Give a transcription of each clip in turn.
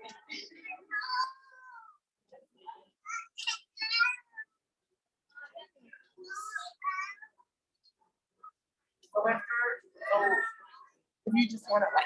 So after, so if you just want to like.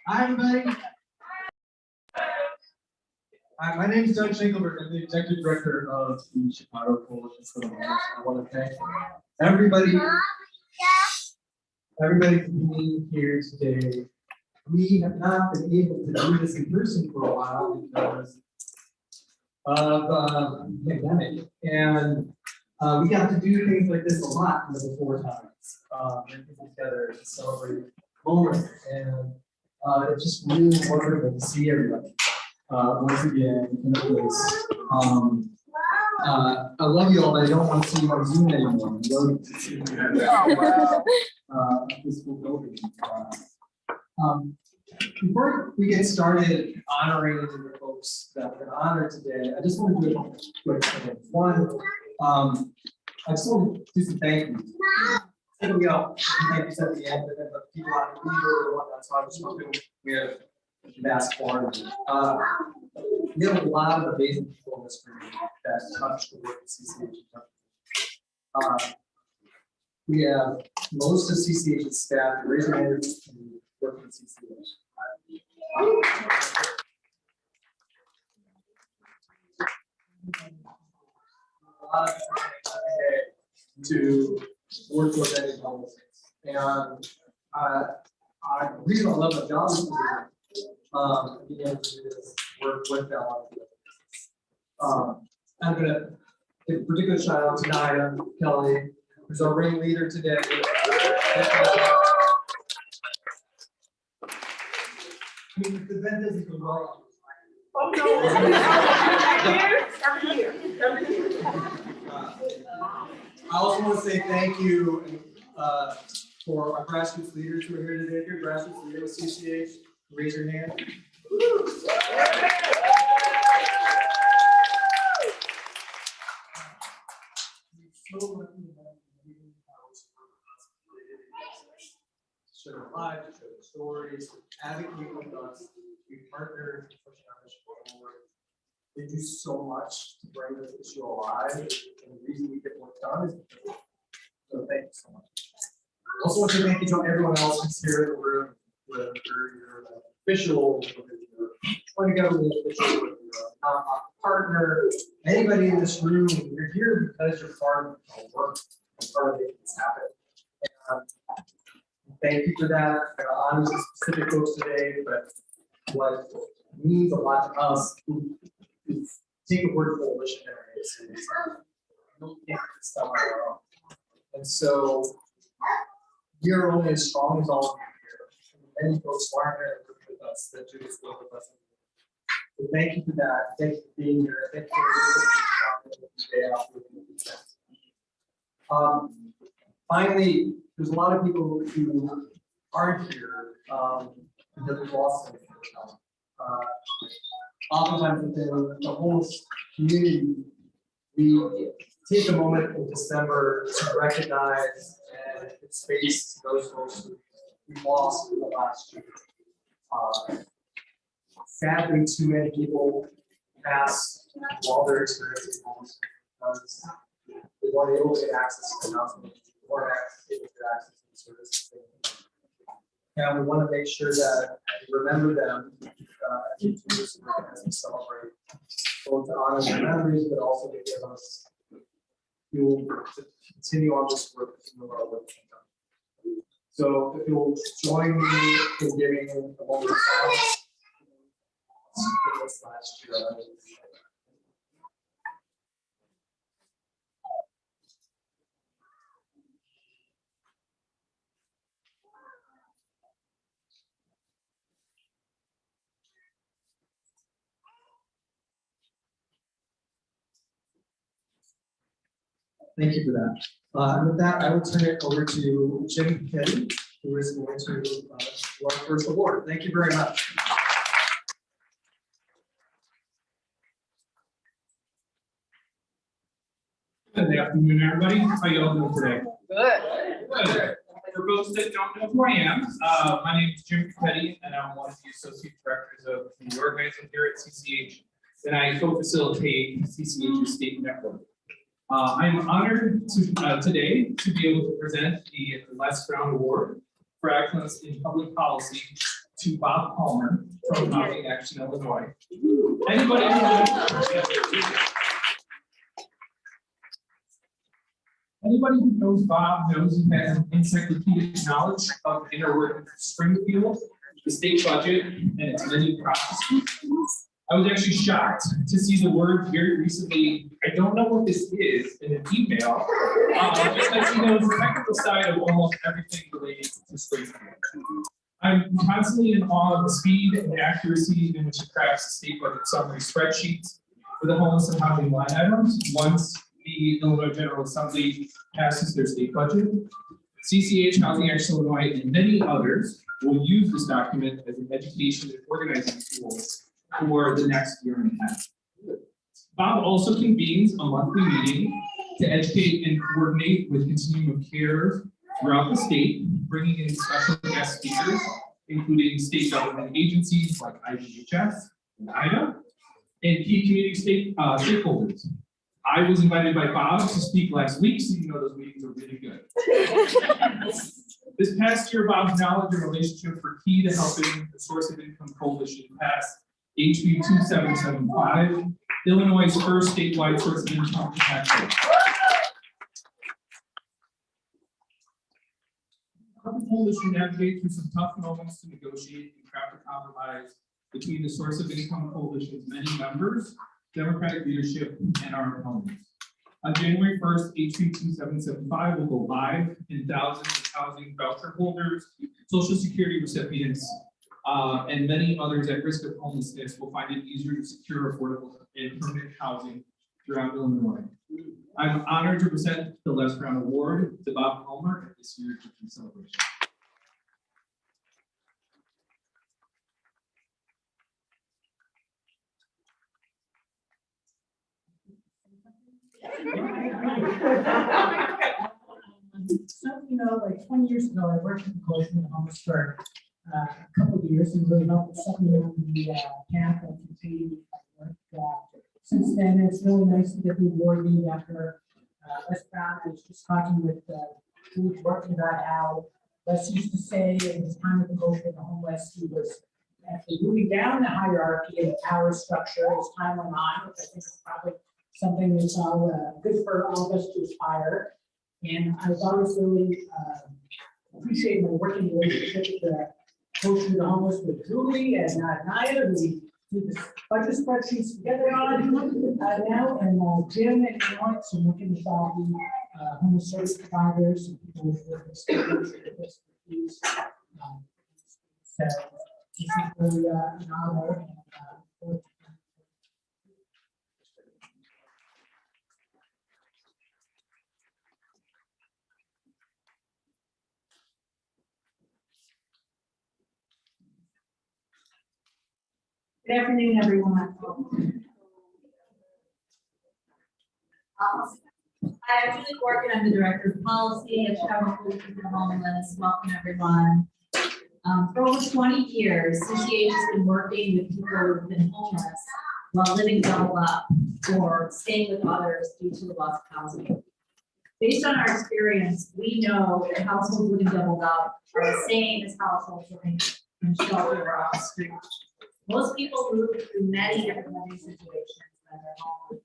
Hi, everybody. Hi, my name is Doug Schenkelberg. I'm the Executive Director of the Chicago Coalition for the Homeless. I want to thank everybody for being here today. We have not been able to do this in person for a while because of the pandemic. And we got to do things like this a lot in the before times. Bring people together to celebrate moments. And it's just really wonderful to see everybody once again in a place. I love you all, but I don't want to see you on Zoom anymore. I love to see you at this school building. Before we get started honoring the folks that have been honored today, I just want to do a quick thing. One, I just want to do some thank yous. Thank you at the end, and then the people on the leader or whatnot. So I just want to we have mass quantity. We have a lot of amazing people in this room that touch the work of CCH. We have most of CCH's staff raise their hands and work in CCH. A lot of to work with any homelessness. And the reason I love my job is being able to do this work with them. I'm gonna give a particular shout out to Naya Kelly, who's our ringleader today. I mean, the event doesn't go well. Oh, no. Every year. I also want to say thank you for our grassroots leaders who are here today. If you're a grassroots leader with CCH, raise your hand. Share our lives, share the stories, advocate with us. We partner to push our mission forward. They do so much to bring this issue alive, and the reason we get work done is because. So thank you so much. Also want to say thank you to everyone else who's here in the room, whether you're an official, whether you're trying to get with an official, whether you're a partner, anybody in this room, you're here because you're part of the work, part of making this happen. Thank you for that. I'm not specific folks today, but what means a lot to us is take a word coalition and don't take this stuff on our own. And so you're only as strong as all of you here. Many folks aren't there with us that do this work with us. So thank you for that. Thank you for being here. Thank you for finally, there's a lot of people who aren't here because we've lost them. Oftentimes within the homeless community, we take a moment in December to recognize and give space to those folks who we lost in the last year. Sadly, too many people pass while they're experiencing homelessness because they weren't able to get access to housing, they weren't able to get access to services. And we want to make sure that we remember them as we celebrate, both to honor their memories, but also to give us fuel to continue on this work in the world. So if you'll join me in giving a moment of silence. Last year. Thank you for that. And with that, I will turn it over to Jim Petty, who is going to do our first award. Thank you very much. Good afternoon, everybody. How you all doing today? Good. Good. For those that don't know who I am, my name is Jim Petty, and I'm one of the associate directors of the organizing here at CCH, and I co-facilitate CCH's state network. I'm honored today to be able to present the Les Brown Award for Excellence in Public Policy to Bob Palmer from Housing Action, Illinois. Anybody who knows Bob knows he has an encyclopedic knowledge of the inner workings of Springfield, the state budget, and its many processes. I was actually shocked to see the word very recently. I don't know what this is in an email, because he knows the technical side of almost everything related to Springfield. I'm constantly in awe of the speed and accuracy in which he crafts the state budget summary spreadsheets for the homeless and housing line items once the Illinois General Assembly passes their state budget. CCH, Housing Action Illinois, and many others will use this document as an education and organizing tool for the next year and a half. Bob also convenes a monthly meeting to educate and coordinate with Continuum of Care throughout the state, bringing in special guest speakers, including state government agencies like IDHS and IDA, and key community stakeholders. I was invited by Bob to speak last week, so you know those meetings are really good. This past year, Bob's knowledge and relationships were key to helping the Source of Income Coalition pass HB 2775, Illinois' first statewide source of income protection. The coalition navigated through some tough moments to negotiate and craft a compromise between the Source of Income Coalition's many members Democratic leadership, and our opponents. On January 1st, HB 2775 will go live, and thousands of housing voucher holders, Social Security recipients, and many others at risk of homelessness will find it easier to secure affordable and permanent housing throughout Illinois. I'm honored to present the Les Brown Award to Bob Palmer at this year's celebration. So, like 20 years ago, I worked in the Coalition of Homeless for a couple of years and really helped set me on the path and continue my work. Since then, it's really nice to get the award named after Les Brown. I was just talking with who was working about how Les used to say in his time at the Coalition of the Homeless, he was actually moving down the hierarchy of power structure as time went on, which I think is probably something that's good for all of us to aspire. And I've always really appreciated my working relationship with the Coalition of the Homeless with Julie and Naya. We do the budget spreadsheets together on now, and Jim and Alex are working with all the homeless service providers and people with expertise. So this is really an honor. And, Good afternoon, everyone. I'm Julie Corkin. I'm the Director of Policy at Chicago Coalition for the Homeless. Welcome, everyone. For over 20 years, CCH has been working with people who've been homeless while living double up or staying with others due to the loss of housing. Based on our experience, we know that households living doubled up are the same as households living in shelter or off the street. Most people move through many different living situations when they're home.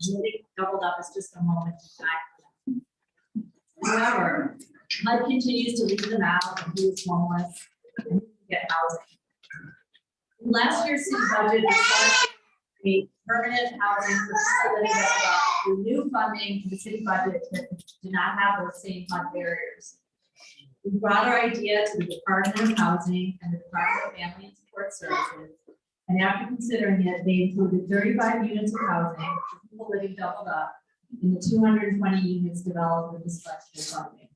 Living doubled up is just a moment in time for them. However, HUD continues to leave them out and who's homeless and get housing. In last year's city budget, we started to create permanent housing for people living doubled up through new funding to the city budget that do not have those same HUD barriers. We brought our idea to the Department of Housing and the Department of Family and Support Services. And after considering it, they included 35 units of housing for people living doubled up in the 220 units developed with this flexible funding.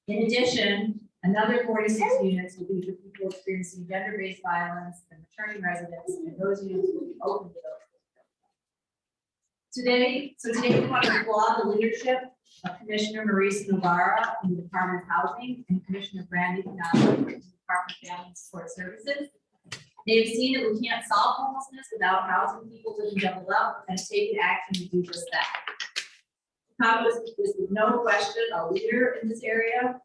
In addition, another 46 units will be for people experiencing gender-based violence and returning residents, and those units will be open to those. Today we want to applaud the leadership of Commissioner Marisa Novara in the Department of Housing and Commissioner Brandy Canali in the Department of Family and Support Services. They have seen that we can't solve homelessness without housing people living doubled up and have taken action to do just that. Chicago is with no question a leader in this area.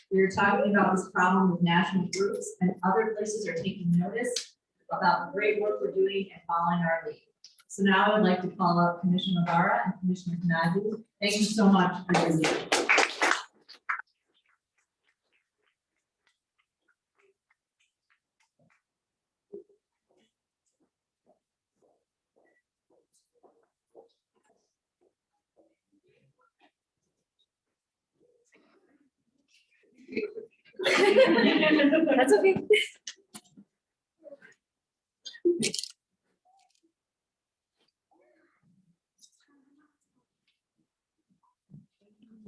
We are talking about this problem with national groups, and other places are taking notice about the great work we're doing and following our lead. So now I would like to call up Commissioner Novara and Commissioner Canali. Thank you so much for your leadership. That's okay.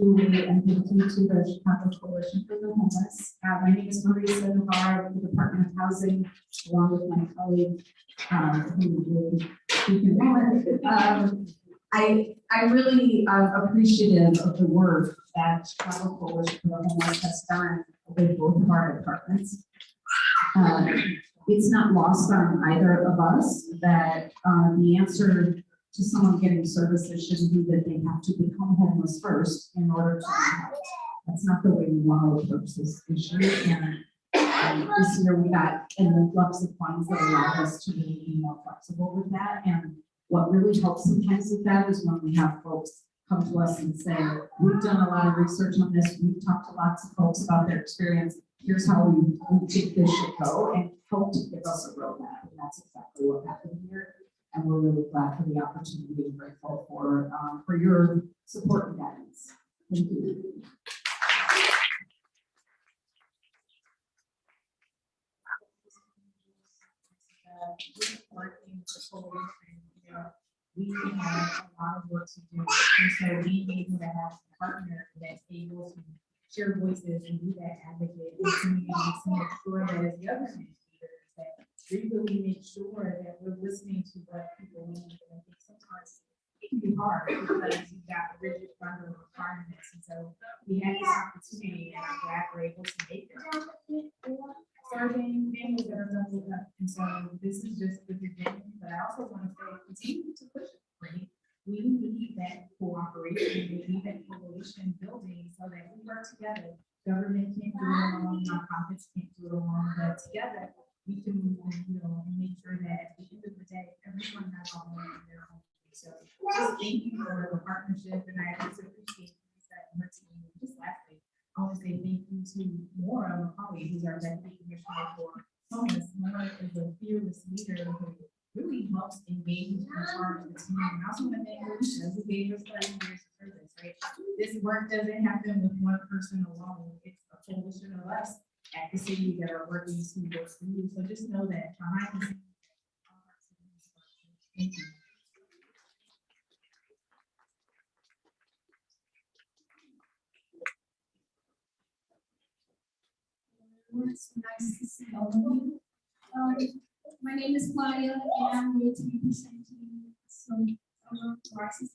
And thank you to the Chicago Coalition for the Homeless. My name is Marisa Novara with the Department of Housing, along with my colleague, who will speak in a moment. I'm really appreciative of the work that Chicago Coalition for the Homeless has done with both of our departments. It's not lost on either of us that the answer to someone getting services shouldn't be that they have to become homeless first in order to be helped. That's not the way we want to approach this issue. And this year we got an influx of funds that allowed us to really be more flexible with that. And what really helps sometimes with that is when we have folks come to us and say, we've done a lot of research on this, we've talked to lots of folks about their experience, here's how we think this should go, and help to give us a roadmap. And that's exactly what happened here. And we're really glad for the opportunity and grateful for your support and guidance. Thank you. Working with the coalition, you know, we have a lot of work to do. And so being able to have a partner that's able to share voices and be that advocate in communities to make sure that as the other community leaders, that we really make sure that we're listening to what people need. And I think sometimes it can be hard because you've got rigid federal requirements. And so we have this opportunity and I'm glad we're able to make it for serving families that are doubled up. And so this is just the beginning, but I also want to say continue to push it, right? We need that cooperation, we need that coalition building so that we work together. Government can't do it alone, nonprofits can't do it alone, but together we can move and, you know, and make sure that at the end of the day, everyone has all in their own. So just thank you for the partnership, and I also appreciate that work team. Just lastly, I want to say thank you to Maura McCauley, who's our deputy commissioner for homeless. Maura is a fearless leader who really helps engage and charge the team. And I also want to thank Alicia, who gave us 30 years of service, right? This work doesn't happen with one person alone. It's a coalition of us at the city that are working to work for you. So just know that behind the scenes, thank you. It's nice to see all of you. My name is Claudia, and I'm here to be presenting some Rises.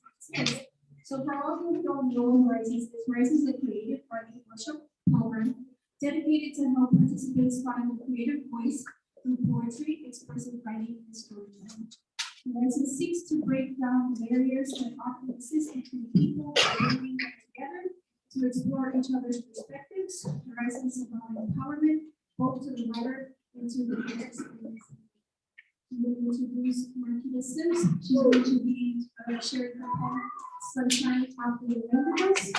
So for all who don't know Rises is a creative writing workshop program dedicated to help participants find a creative voice through poetry, expressive writing, and storytelling. Rises seeks to break down the barriers that often exist between people living together to explore each other's perspectives. Horizons is about empowerment, both to the writer and to the readers. I'm going to introduce Marquita Sims. She's going to be sharing her poem, Sunshine After the Wilderness.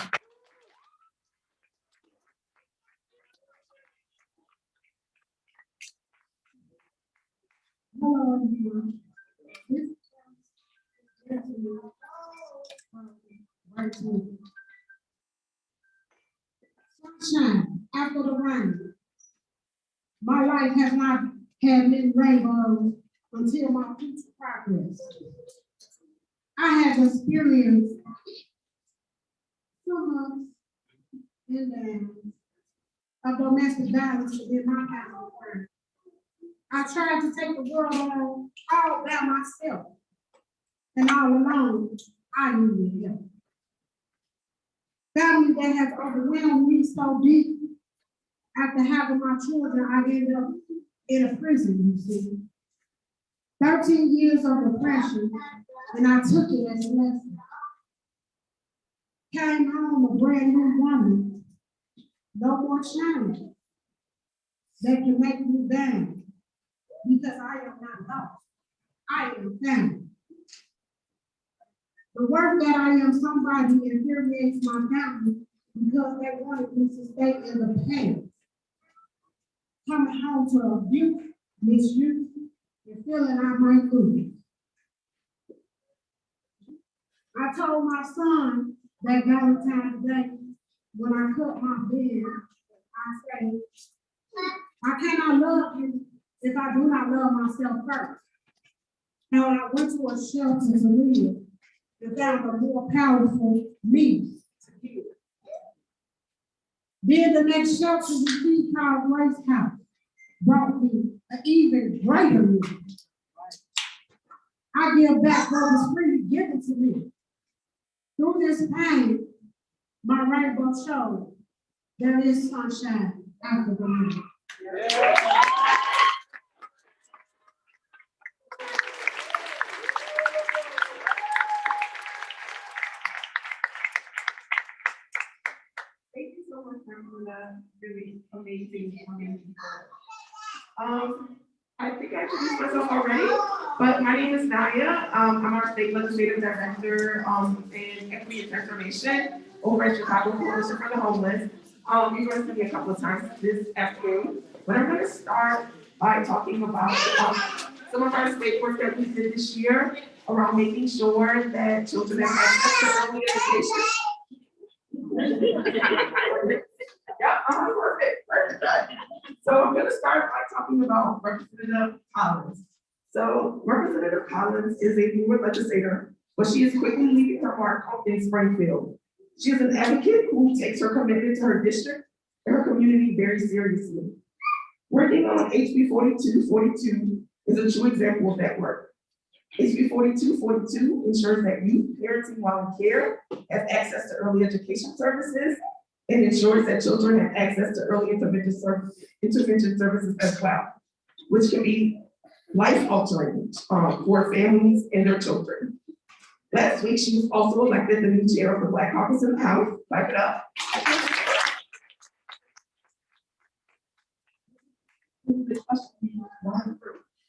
Hello, everyone. Sunshine after the rain. My life has not had many rainbows until my future progress. I have experienced some ups and downs of domestic violence in my household. I tried to take the world on all by myself, and all alone, I needed help. Family that has overwhelmed me so deep. After having my children, I ended up in a prison, you see. 13 years of oppression, and I took it as a lesson. Came home a brand new woman, no more shame that can make me down, because I am not lost, I am found. The word that I am somebody infuriates my family because they wanted me to stay in the past. Coming home to abuse, misuse, and feeling I might lose. I told my son that Valentine's Day, when I cut my beard, I said, I cannot love you if I do not love myself first. Now I went to a shelter to live and found a more powerful me to heal. Then the next shelter we called Grace House brought me an even greater me. I give back what was freely given to me. Through this pain, my rainbow showed there is sunshine after the rain. Thank you so much for that really amazing. I think I introduced myself already, but my name is Nadia. I'm our state legislative director in equity and transformation over at Chicago Coalition for the Homeless. You're going to see me a couple of times this afternoon, but I'm going to start by talking about some of our state work that we did this year around making sure that children have access to early education. Yeah, perfect. So I'm gonna start by talking about Representative Collins. So Representative Collins is a newer legislator, but she is quickly leaving her mark in Springfield. She is an advocate who takes her commitment to her district and her community very seriously. Working on HB 4242 is a true example of that work. HB 4242 ensures that youth, parenting while in care have access to early education services and ensures that children have access to early intervention services as well, which can be life-altering for families and their children. Last week, she was also elected the new chair of the Black Caucus in the House. Clap it up.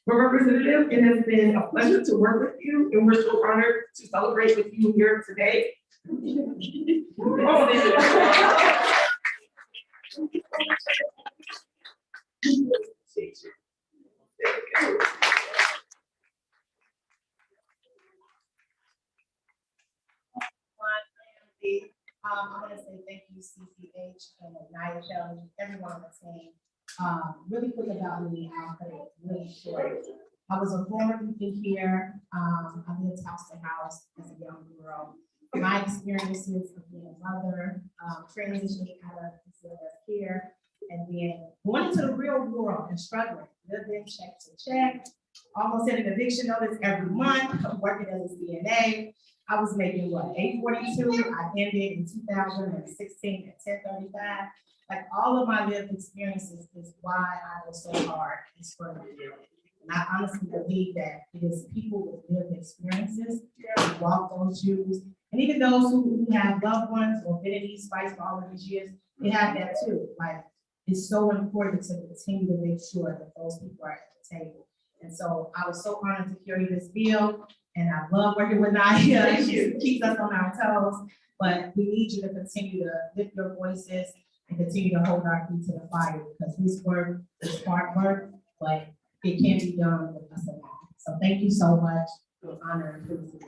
For Representative, it has been a pleasure to work with you, and we're so honored to celebrate with you here today. I want to say thank you, CCH and Naya Kelly, everyone on the team. Really put the value out there, really short. I was a former teacher here. I lived house to house as a young girl. My experiences of being a mother, transitioning out of here, and then going into the real world and struggling, living check to check, almost had an eviction notice every month, working as a CNA. I was making what, $842. I ended in 2016 at 1035. Like all of my lived experiences is why I go so hard in Springfield. And I honestly believe that it is people with lived experiences who walk those shoes. And even those who have loved ones or been in these fights for all of these years, they have that too. Like it's so important to continue to make sure that those people are at the table. And so I was so honored to carry this bill. And I love working with Naya. She keeps us on our toes. But we need you to continue to lift your voices and continue to hold our feet to the fire, because this work is hard work, but it can be done with us alone. So thank you so much. It was an honor and privilege.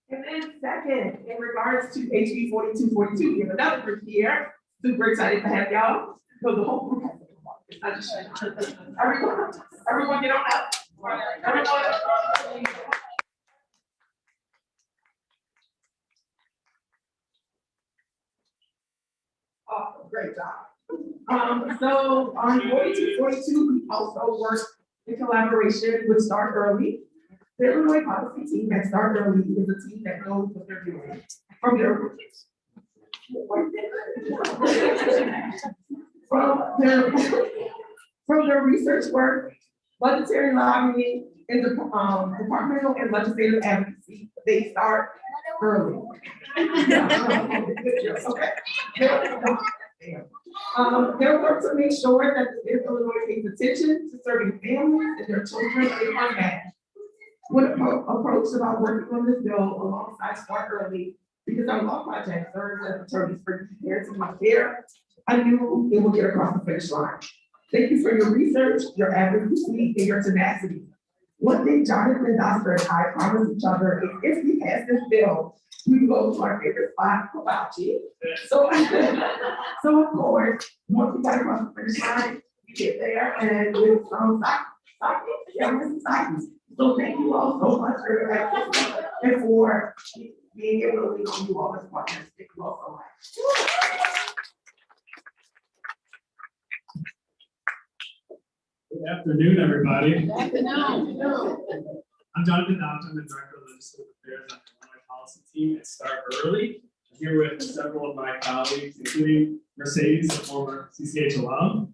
And then second, in regards to HB 4242, we have another group here. Super excited to have y'all. So the whole group has to come on. It's not just everyone get on up. Everyone. Awesome, great job. So on 4242, we also work in collaboration with Start Early. The Illinois policy team at Start Early is a team that knows what they're doing from their roots. From their research work, budgetary lobbying, and departmental and legislative advocacy, they start early. Their work to make sure that the state of Illinois pays attention to serving families and their children is unmatched. When approached about working on this bill alongside Start Early, because our law project serves as attorneys for parents and care, I knew it would get across the finish line. Thank you for your research, your advocacy, and your tenacity. One thing Jonathan Doster and I promised each other is if we pass this bill, we will go to our favorite spot, Hibachi. So of course, once we got across the finish line, we get there and with some sake. So thank you all so much for your advocacy and for being able to lead on you all as partners. Thank you all so much. Good afternoon, everybody. Good afternoon. I'm Jonathan Dompton, the Director of Legislative Affairs on the Illinois Policy Team at Start Early. I'm here with several of my colleagues, including Mercedes, a former CCH alum.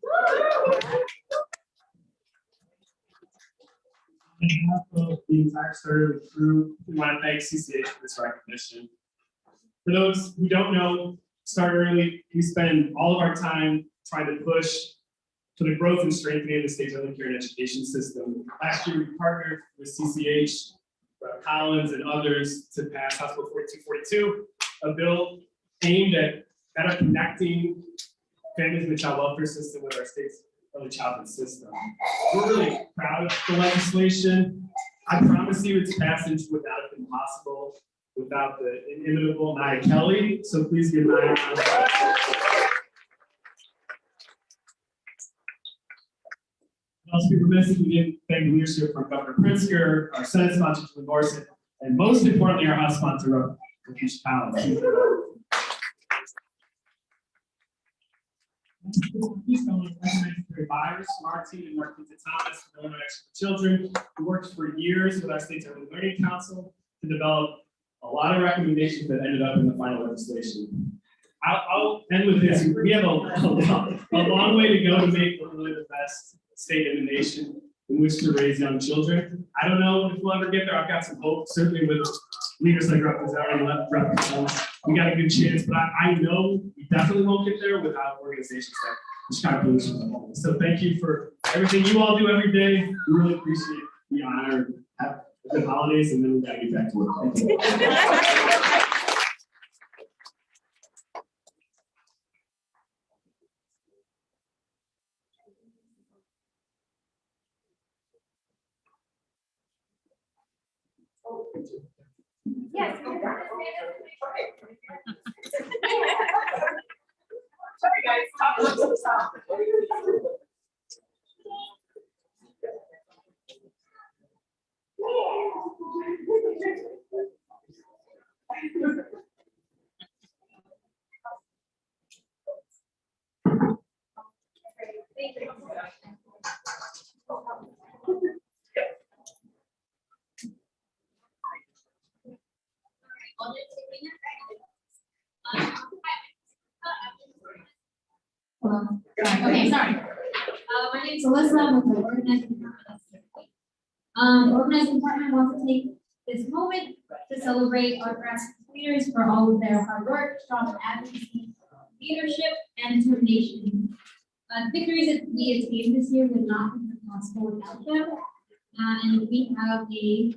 On behalf of the entire Start Early crew, we want to thank CCH for this recognition. For those who don't know, Start Early, we spend all of our time trying to push for the growth and strengthening of the state's early care and education system. Last year, we partnered with CCH, Collins, and others to pass House Bill 4242, a bill aimed at better connecting families in the child welfare system with our state's early childhood system. We're really proud of the legislation. I promise you its passage would not have been possible without the inimitable Nia Kelly, so please give Nia a round of applause. Also, be remiss if we didn't thank the leadership from Governor Pritzker, our Senate sponsor, Julie Morrison, and most importantly, our House sponsor, Lakeisha Collins. Please don't recognize Terry Byers, Martin, and Marquita Thomas from Illinois Action for Children, who worked for years with our state's Early Learning Council to develop a lot of recommendations that ended up in the final legislation. I'll end with this. We have a long way to go to make Illinois the best state in the nation in which to raise young children. I don't know if we'll ever get there. I've got some hope, certainly with leaders like Rep. Pizzari and Rep. Pizzari. We got a good chance, but I know we definitely won't get there without organizations like the Chicago Police for the Homeless. So thank you for everything you all do every day. We really appreciate the honor. Have good holidays, and then we gotta get back to work. Thank you. Yes. Sorry, guys. Talk amongst yourselves. Hello. Okay, sorry. My name is Alyssa. I'm with the organizing department. The organizing department wants to take this moment to celebrate our grassroots leaders for all of their hard work, strong advocacy, leadership, and determination. The victories that we attained this year would not have been possible without them. And we have a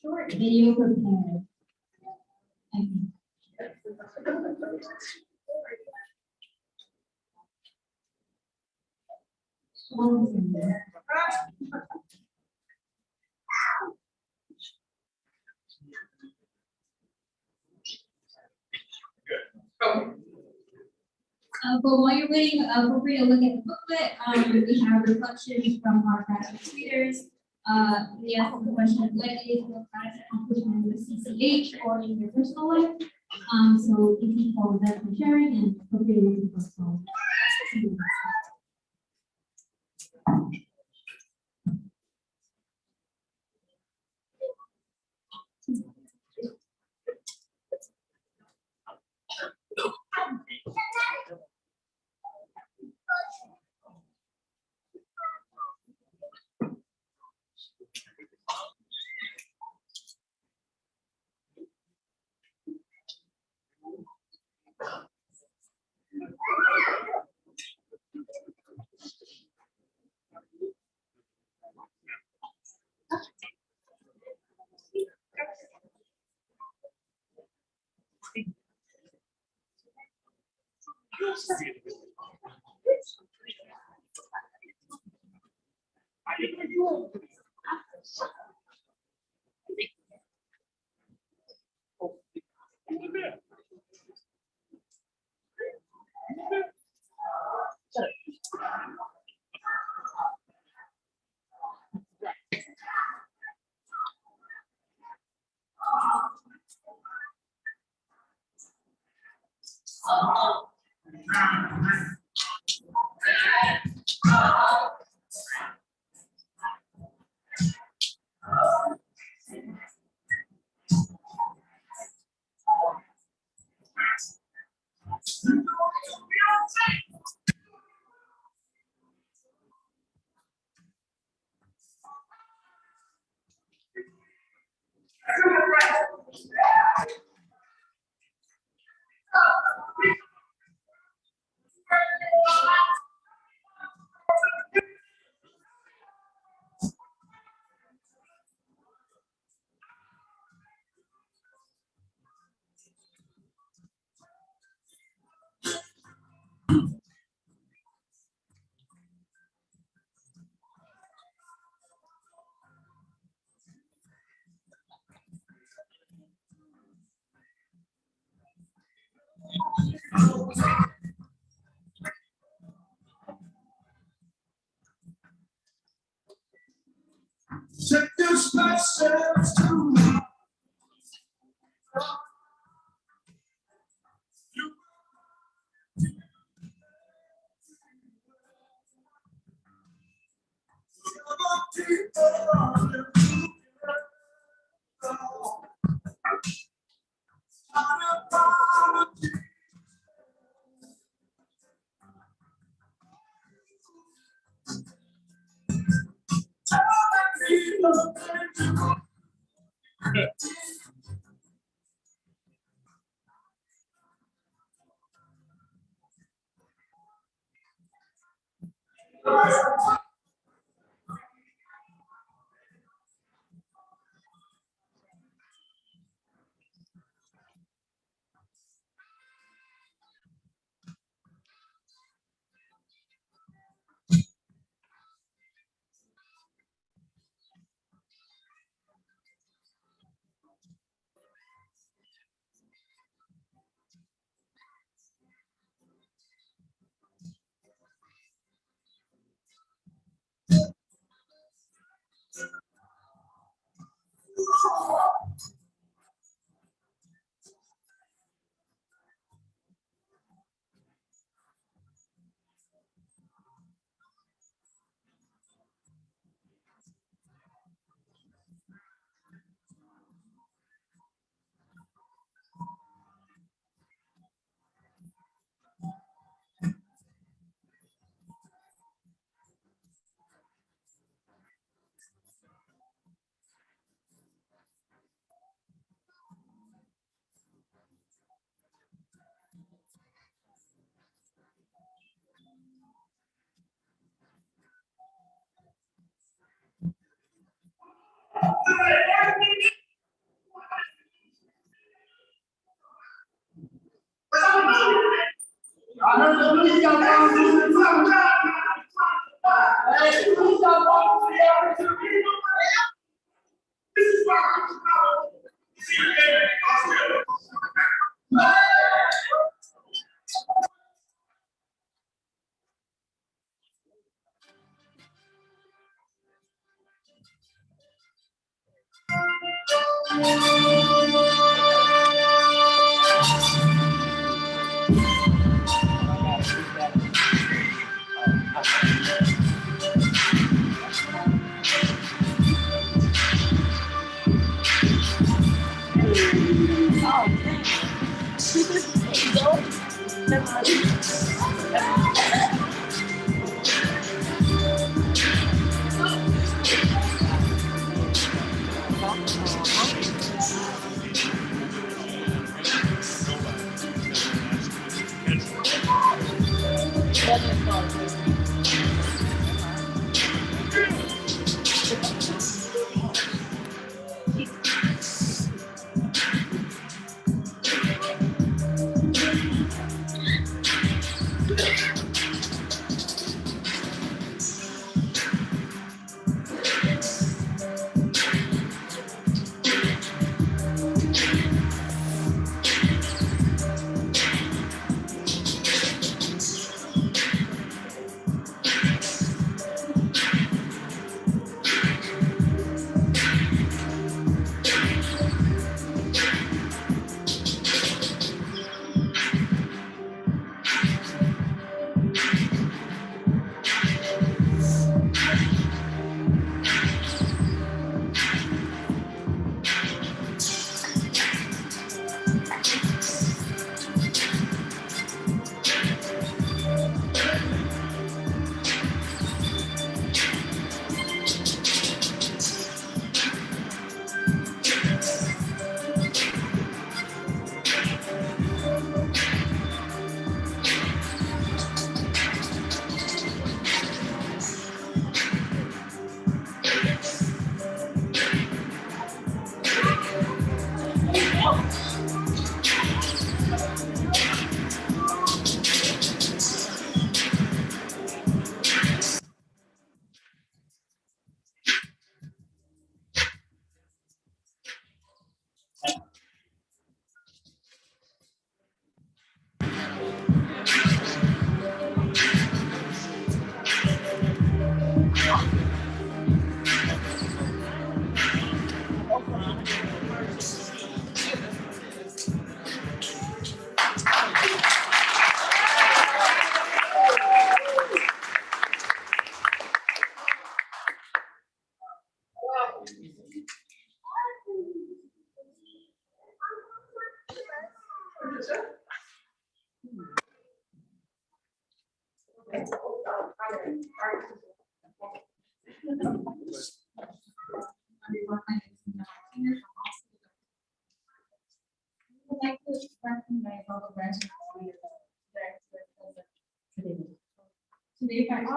short video prepared. Thank you. But while you're waiting, feel free to look at the booklet. We have reflections from our grassroots leaders. We asked the question, what is your proudest accomplishment with CCH or in your personal life? So if you follow that for sharing and feel free to look at the booklet. Seduce myself to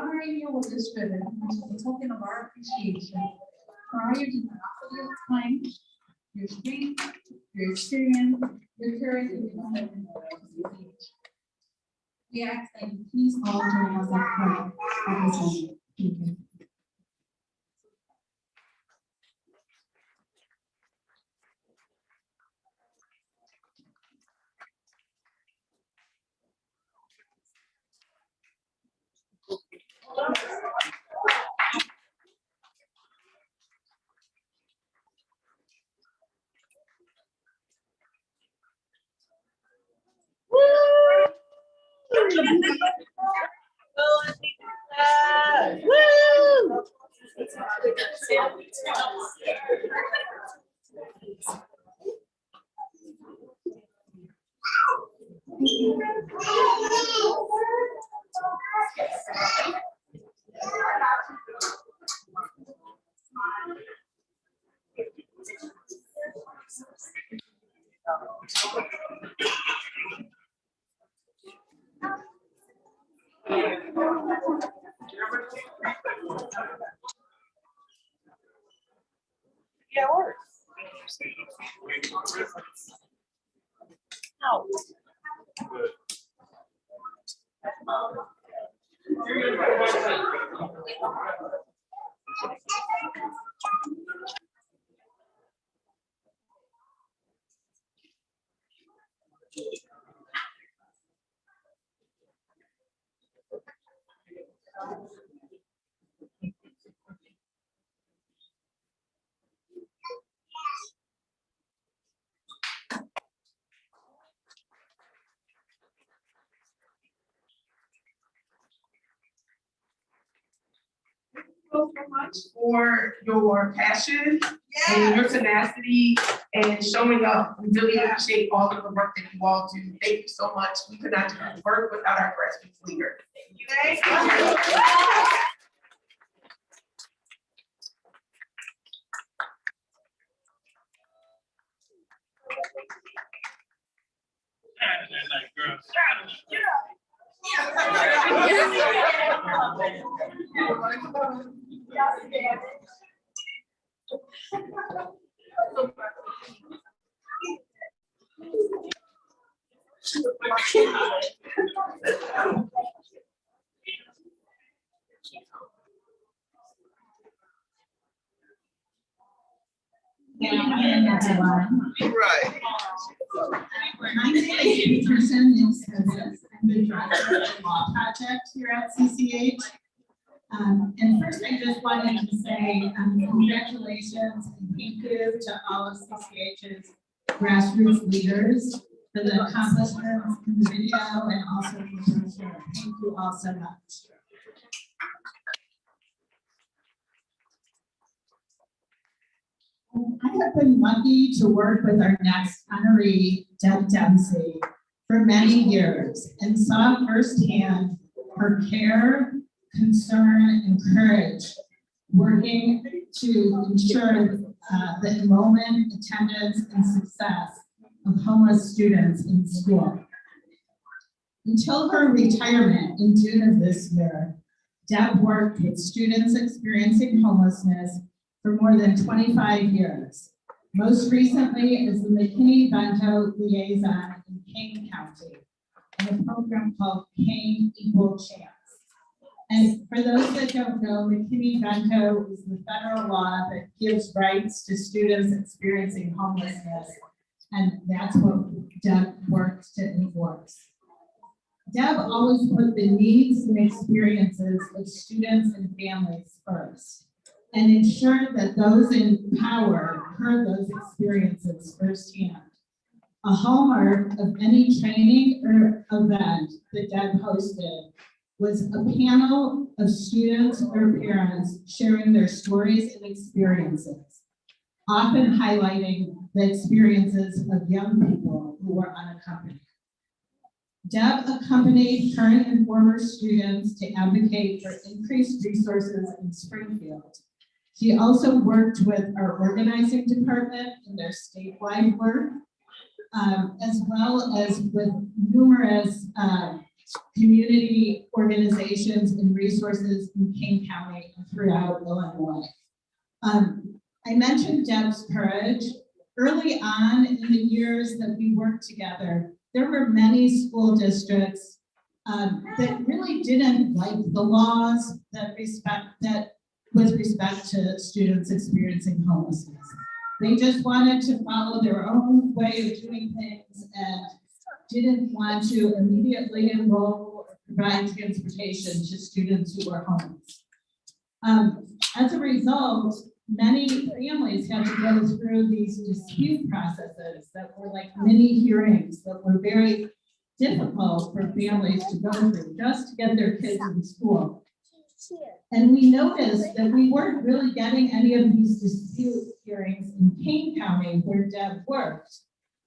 honoring you with this ribbon, which is a token of our appreciation for all your generosity of time, your strength, your experience, your courage, and your commitment to CCH. We ask that you please all join us up front at this moment. Thank you. Yeah, it works. Ow. So much for your passion and your tenacity and showing up. We really appreciate all of the work that you all do. Thank you so much. We could not do this work without our grassroots leader. Thank you. Right. My name is Peterson Instances. I'm the director of the law project here at CCH. And first, I just wanted to say congratulations and thank you to all of CCH's grassroots leaders for the accomplishments in the video and also for the show. Thank you all so much. I have been lucky to work with our next honoree, Deb Dempsey, for many years and saw firsthand her care, concern, and courage working to ensure the enrollment, attendance, and success of homeless students in school. Until her retirement in June of this year, Deb worked with students experiencing homelessness for more than 25 years, most recently as the McKinney-Vento liaison in Kane County, in a program called Kane Equal Chance. And for those that don't know, McKinney-Vento is the federal law that gives rights to students experiencing homelessness, and that's what Deb works to enforce. Deb always put the needs and experiences of students and families first, and ensured that those in power heard those experiences firsthand. A hallmark of any training or event that Deb hosted was a panel of students or parents sharing their stories and experiences, often highlighting the experiences of young people who were unaccompanied. Deb accompanied current and former students to advocate for increased resources in Springfield. She also worked with our organizing department in their statewide work, as well as with numerous community organizations and resources in Kane County and throughout Illinois. I mentioned Deb's courage. Early on in the years that we worked together, there were many school districts that really didn't like the laws with respect to students experiencing homelessness. They just wanted to follow their own way of doing things and didn't want to immediately enroll or provide transportation to students who were homeless. As a result, many families had to go through these dispute processes that were like mini hearings that were very difficult for families to go through just to get their kids in school. And we noticed that we weren't really getting any of these dispute hearings in Kane County where Deb worked.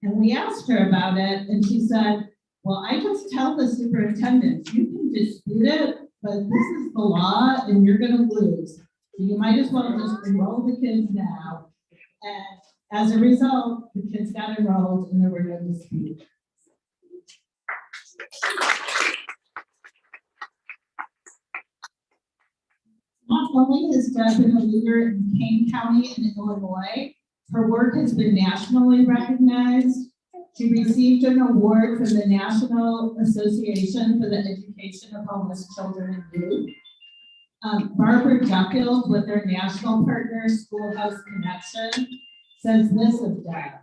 And we asked her about it, and she said, well, I just tell the superintendent, you can dispute it, but this is the law and you're gonna lose. So you might as well just enroll the kids now. And as a result, the kids got enrolled and there were no disputes. Not only has Deb been a leader in Kane County and Illinois, her work has been nationally recognized. She received an award from the National Association for the Education of Homeless Children and Youth. Barbara Duffield, with their national partner, Schoolhouse Connection, says this of Deb.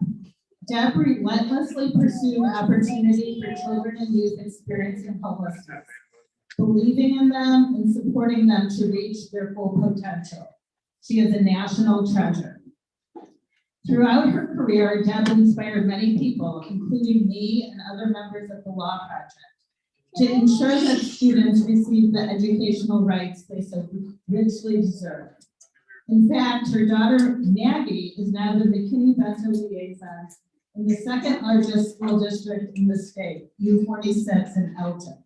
Deb relentlessly pursued opportunity for children and youth experiencing homelessness, believing in them and supporting them to reach their full potential. She is a national treasure. Throughout her career, Deb inspired many people, including me and other members of the Law Project, to ensure that students receive the educational rights they so richly deserve. In fact, her daughter Maggie is now the McKinney-Vento liaison in the second largest school district in the state, U46 in Elton.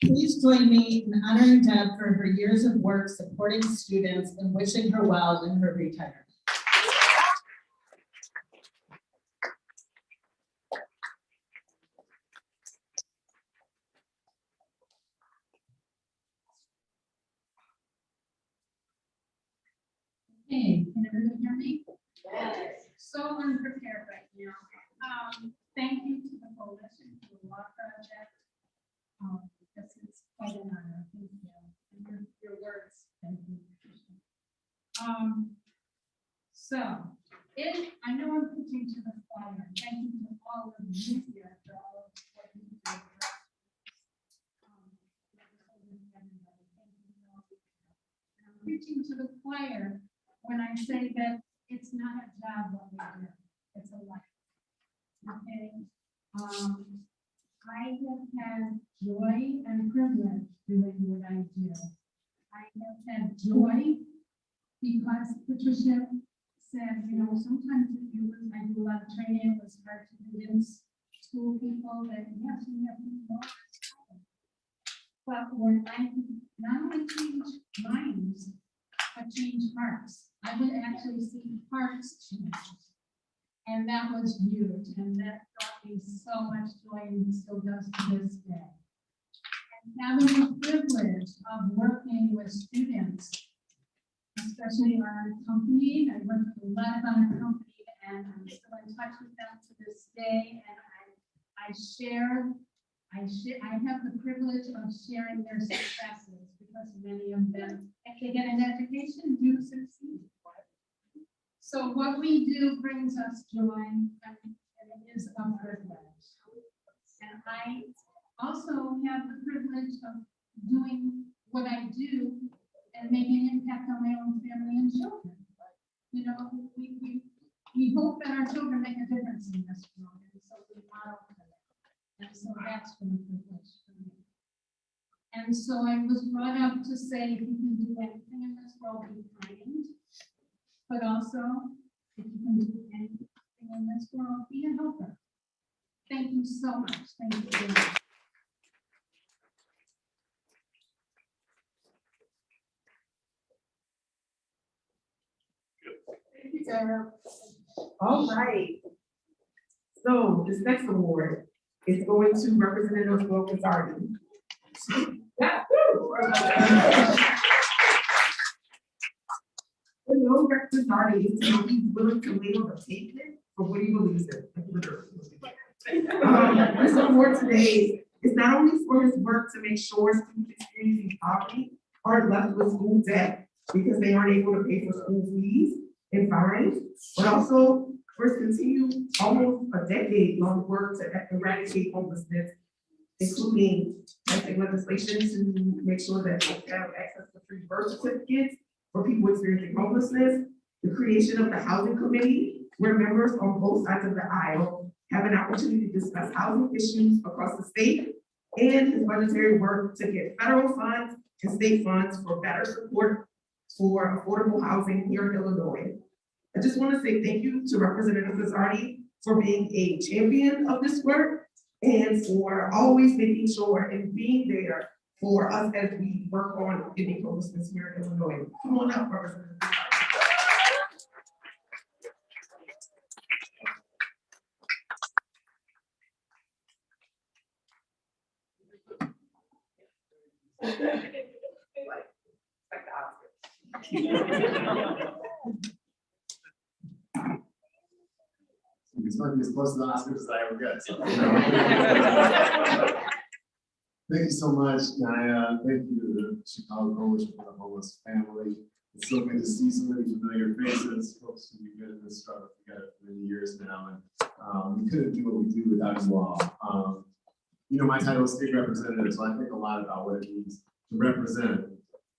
Please join me in honoring Deb for her years of work supporting students and wishing her well in her retirement. Hey, can everyone hear me? Yes. So unprepared right now. Thank you to the coalition, to the Law Project. This is quite an honor. Thank you. And your words. Thank you. I know I'm preaching to the choir. Thank you to all of you here for all of what you do. I'm preaching to the choir when I say that it's not a job what we do, it's a life. Okay. I have had joy and privilege doing what I do. I have had joy because Patricia said, you know, sometimes I do a lot of training, it was hard to convince school people that yes, we have to know. But when I not only change minds, but change hearts, I would actually see hearts change. And that was huge, and that brought me so much joy and still does to this day. And having the privilege of working with students, especially unaccompanied, I work with a lot of unaccompanied, and I'm still in touch with them to this day, and I have the privilege of sharing their successes because many of them, if they get an education, do succeed. So what we do brings us joy, and it is a privilege. And I also have the privilege of doing what I do and making an impact on my own family and children. You know, we hope that our children make a difference in this world, and so we model for them. And so that's been a privilege for me. And so I was brought up to say, if you can do anything in this world, be kind. But also, if you can do anything in this world, be a helper. Thank you so much. Thank you very much. Thank you, Sarah. All right. So this next award is going to Representative Will Gazzardi. The no Gazzardi is to be willing to lay on the pavement for what he believes in, like literally. This award today is not only for his work to make sure students experiencing poverty aren't left with school debt because they aren't able to pay for school fees and fines, but also for his continued almost a decade-long work to eradicate homelessness, including passing legislation to make sure that folks have access to free birth certificates for people experiencing homelessness, the creation of the housing committee, where members on both sides of the aisle have an opportunity to discuss housing issues across the state, and his budgetary work to get federal funds and state funds for better support for affordable housing here in Illinois. I just want to say thank you to Representative Gazzardi for being a champion of this work and for always making sure and being there for us as we work on ending homelessness here in Illinois. Come on up, Representative Gazzardi. It's funny, as close to the Oscars as I ever get. So. Thank you so much, Naya. Thank you to the Chicago Coalition for the Homeless Family. It's so good to see so many familiar faces, folks who we've been in this struggle together for many years now. And we couldn't do what we do without you all. You know, my title is state representative, so I think a lot about what it means to represent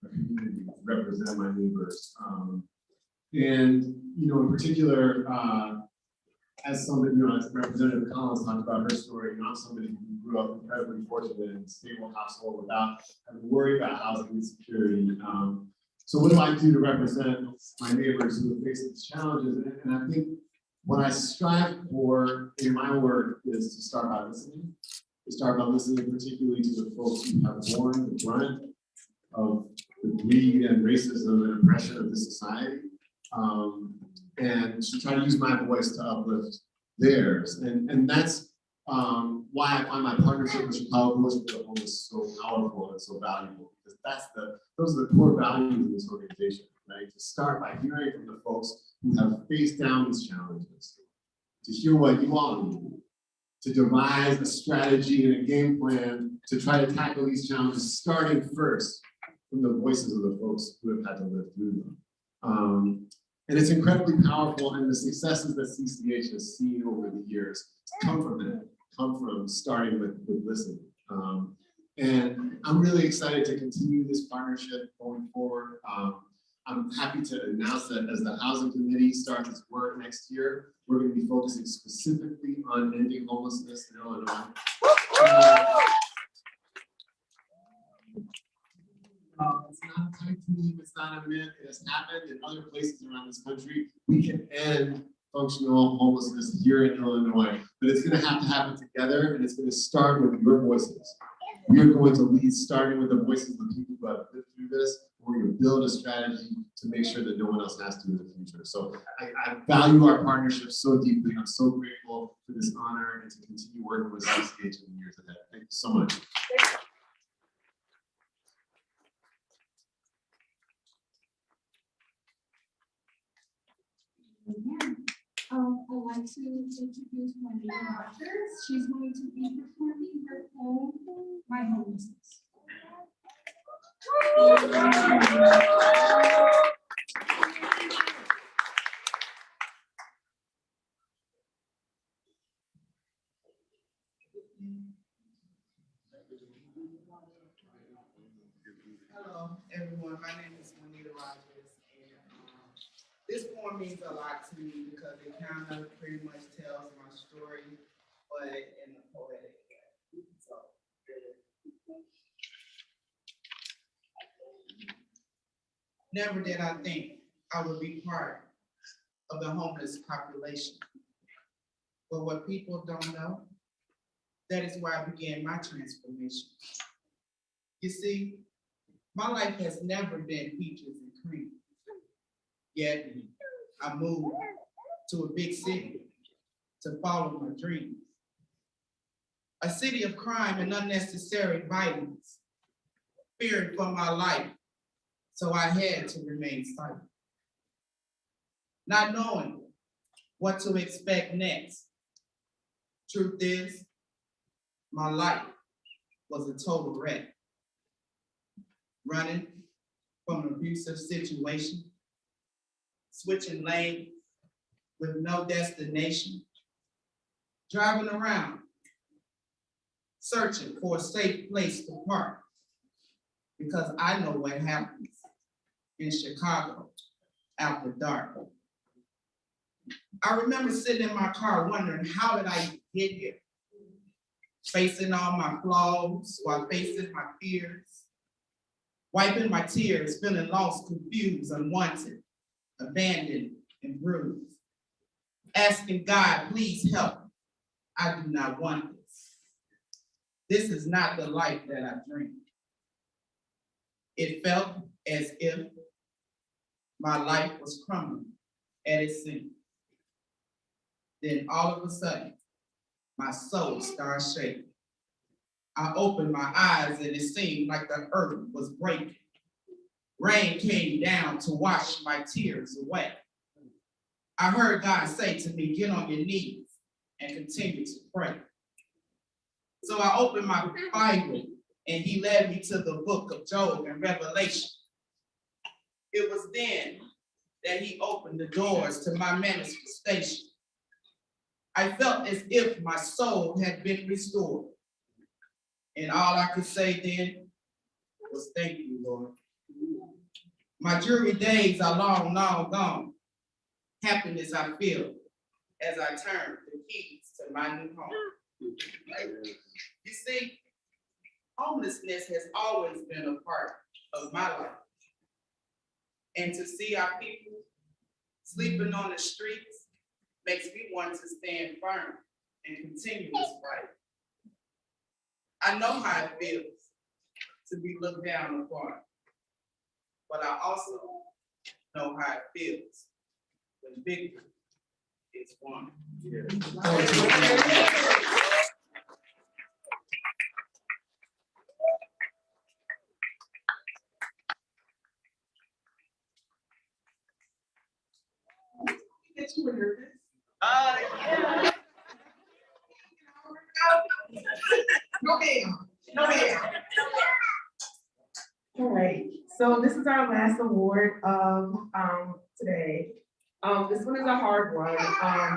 a community, to represent my neighbors. And, you know, in particular, as somebody, you know, as Representative Collins talked about her story, you know, I'm somebody who grew up incredibly fortunate in a stable household without having to worry about housing insecurity. So what do I do to represent my neighbors who face these challenges? And I think what I strive for in my work is to start by listening. To start by listening particularly to the folks who have borne the brunt of the greed and racism and oppression of this society. And to try to use my voice to uplift theirs. And that's why I find my partnership with Chicago Coalition for the Homeless so powerful and so valuable, because those are the core values of this organization, right? To start by hearing from the folks who have faced down these challenges, to hear what you all need, to devise a strategy and a game plan to try to tackle these challenges, starting first from the voices of the folks who have had to live through them. And it's incredibly powerful, and the successes that CCH has seen over the years come from that, come from starting with listening. And I'm really excited to continue this partnership going forward. I'm happy to announce that as the Housing Committee starts its work next year, we're going to be focusing specifically on ending homelessness in Illinois. It's not a pipe dream, it's not a myth, it has happened in other places around this country. We can end functional homelessness here in Illinois, but it's going to happen together, and it's going to start with your voices. We are going to lead starting with the voices of the people who have lived through this. We're going to build a strategy to make sure that no one else has to in the future. So I value our partnership so deeply. I'm so grateful for this honor and to continue working with CCH in the years ahead. Thank you so much. I'd like to introduce Juanita Rogers. She's going to be performing her poem, My Homelessness. Hello, everyone. My name is Juanita Rogers, and this poem means a lot to me because it kind of pretty much tells my story, but in a poetic way. So, never did I think I would be part of the homeless population. But what people don't know, that is where I began my transformation. You see, my life has never been peaches and cream. Yet I moved to a big city to follow my dreams. a city of crime and unnecessary violence, fearing for my life, so I had to remain silent. Not knowing what to expect next. Truth is, my life was a total wreck. Running from an abusive situation, switching lanes with no destination, driving around, searching for a safe place to park, because I know what happens in Chicago after dark. I remember sitting in my car wondering, how did I get here? Facing all my flaws while facing my fears, wiping my tears, feeling lost, confused, unwanted, abandoned, and bruised. Asking God, please help. I do not want this. This is not the life that I dreamed. It felt as if my life was crumbling at its seams. Then all of a sudden, my soul started shaking. I opened my eyes and it seemed like the earth was breaking. Rain came down to wash my tears away. I heard God say to me, get on your knees and continue to pray. So I opened my Bible and he led me to the book of Job and Revelation. It was then that he opened the doors to my manifestation. I felt as if my soul had been restored. And all I could say then was thank you, Lord. My jury days are long, long gone. Happiness I feel as I turn the keys to my new home. You see, homelessness has always been a part of my life. And to see our people sleeping on the streets makes me want to stand firm and continue this fight. I know how it feels to be looked down upon, but I also know how it feels when victory is won. Get you nervous. Yeah. No ma'am, no ma'am. All right, so this is our last award of today. This one is a hard one,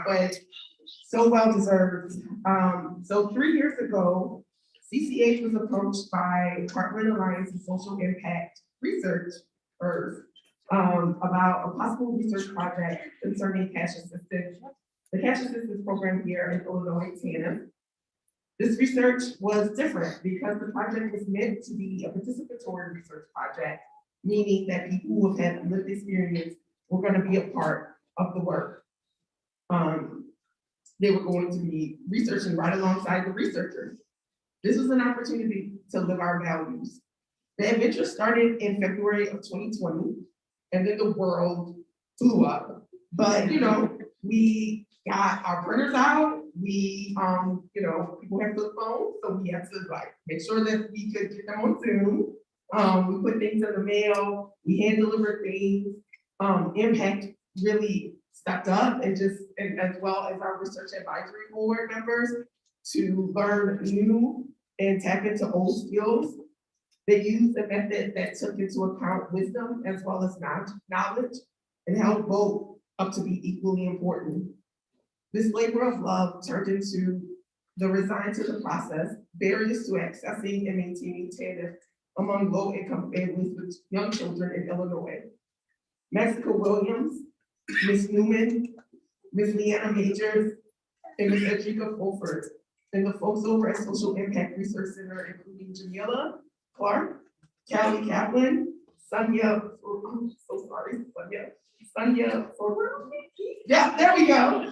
but so well deserved. So 3 years ago, CCH was approached by Heartland Alliance and Social Impact researchers about a possible research project concerning cash assistance, the cash assistance program here in Illinois, TANF. This research was different because the project was meant to be a participatory research project, meaning that people who have had lived experience were going to be a part of the work. They were going to be researching right alongside the researchers. This was an opportunity to live our values. The adventure started in February of 2020, and then the world blew up. But, you know, we got our printers out. We, you know, people have flip phones, so we had to like make sure that we could get them on Zoom. We put things in the mail. We hand delivered things. Impact really stepped up and as well as our research advisory board members to learn new and tap into old skills. They used a method that took into account wisdom as well as knowledge and held both up to be equally important. This labor of love turned into the resigned to the process, barriers to accessing and maintaining TANF among low-income families with young children in Illinois. Mexico Williams, Ms. Newman, Ms. Leanna Majors, and Ms. Edrika Fulford, and the folks over at Social Impact Research Center, including Jamila Clark, Callie Kaplan, Sonia, I'm so sorry, Sonia, yeah, there we go.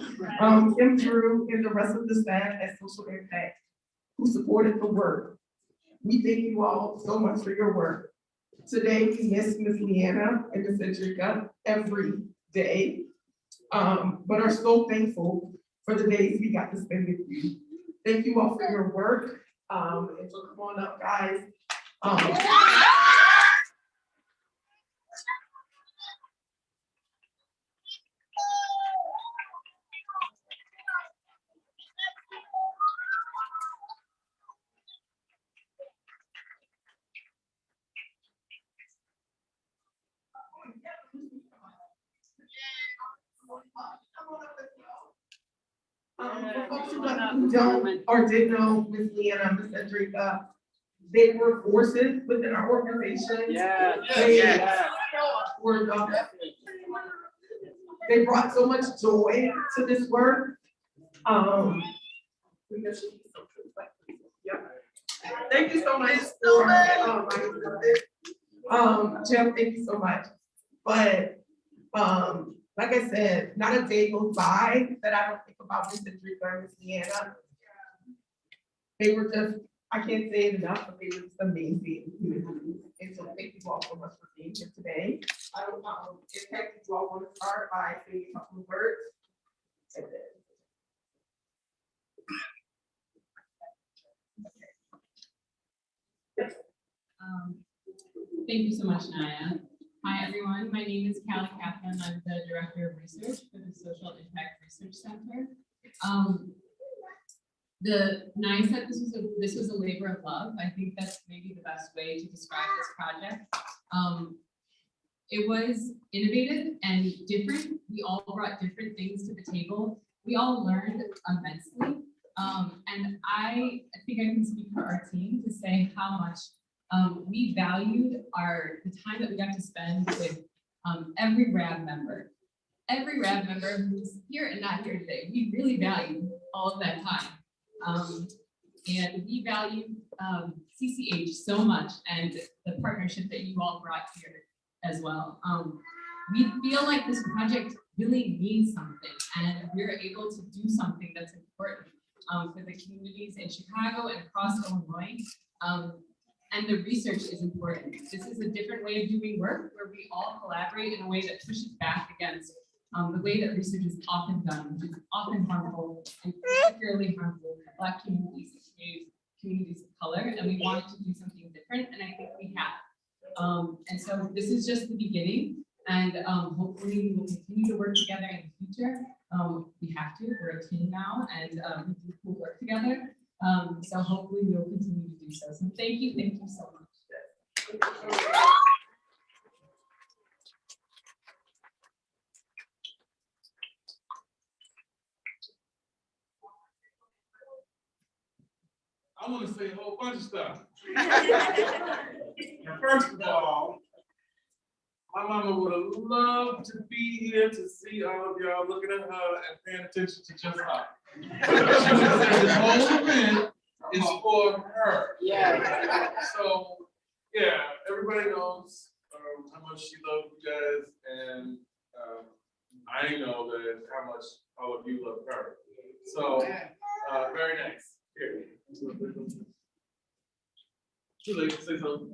Kim Drew and the rest of the staff at Social Impact who supported the work. We thank you all so much for your work. Today, we miss Ms. Leanna and Ms. Edrika every day, but are so thankful for the days we got to spend with you. Thank you all for your work. And so come on up, guys. For folks who don't or did know Ms. Leanna, Ms. Cedrica, they were forces within our organization. Yeah. They were, they brought so much joy to this work. Yeah. Thank you so much for, Jeff, thank you so much. But, like I said, not a day goes by that I don't think about Ms. Cedrica or Ms. Leanna. They were just, I can't say it enough, but they were just amazing. And so thank you all so much for being here today. I don't know, if you all want to start by saying a couple of words. Thank you so much, Naya. Hi, everyone. My name is Callie Kaplan. I'm the Director of Research for the Social Impact Research Center. Naya said this was a labor of love. I think that's maybe the best way to describe this project. It was innovative and different. We all brought different things to the table. We all learned immensely. And I think I can speak for our team to say how much we valued the time that we got to spend with every RAB member. Every RAB member who's here and not here today, we really valued all of that time. And we value CCH so much and the partnership that you all brought here as well. We feel like this project really means something and we're able to do something that's important for the communities in Chicago and across Illinois. And the research is important. This is a different way of doing work where we all collaborate in a way that pushes back against the way that research is often done, which is often harmful and particularly harmful to Black communities and communities of color. And we wanted to do something different, and I think we have. And so this is just the beginning, and hopefully we will continue to work together in the future. We have to, we're a team now, and we do cool work together. So hopefully we'll continue to do so. So thank you so much. I want to say a whole bunch of stuff. First of all, my mama would have loved to be here to see all of y'all looking at her and paying attention to just her. This whole event is for her. Yeah. So, yeah, everybody knows how much she loved you guys, and I know that how much all of you love her. So, very nice. Here. Too late to say something.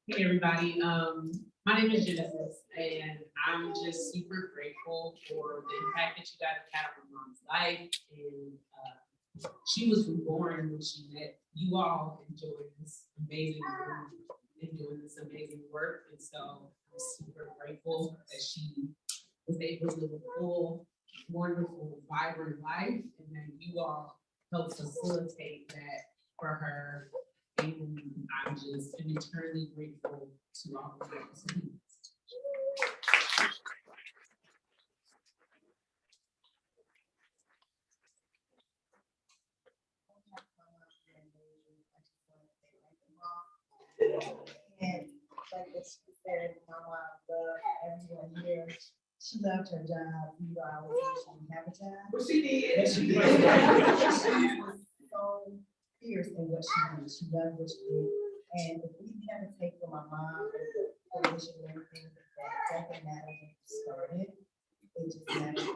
Hey everybody, my name is Genesis, and I'm just super grateful for the impact that you guys had on my mom's life. And she was reborn when she met you all and joined this amazing group and doing this amazing work. And so I'm super grateful that she was able to live a full, wonderful, vibrant life, and then you all helped facilitate that for her. And I'm just eternally grateful to all of you. And like she said, Mama loved everyone here. She loved her job. You know, I was she didn't have a job. Well, she did. But she did. She was so fierce in what she did. She loved what she did. And if we kind of take from my mom and the coalition and everything, that doesn't matter when you started. It just matters.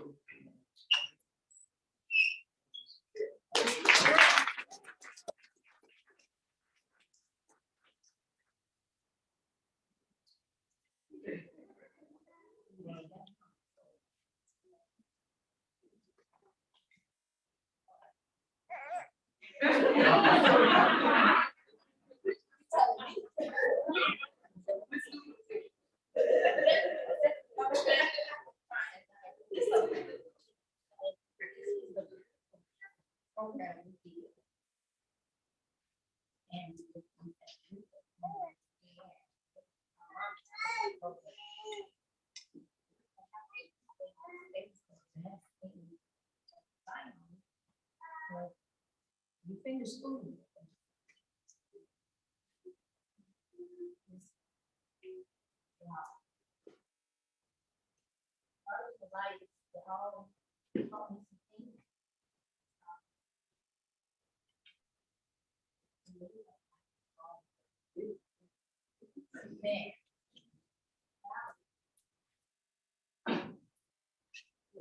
school.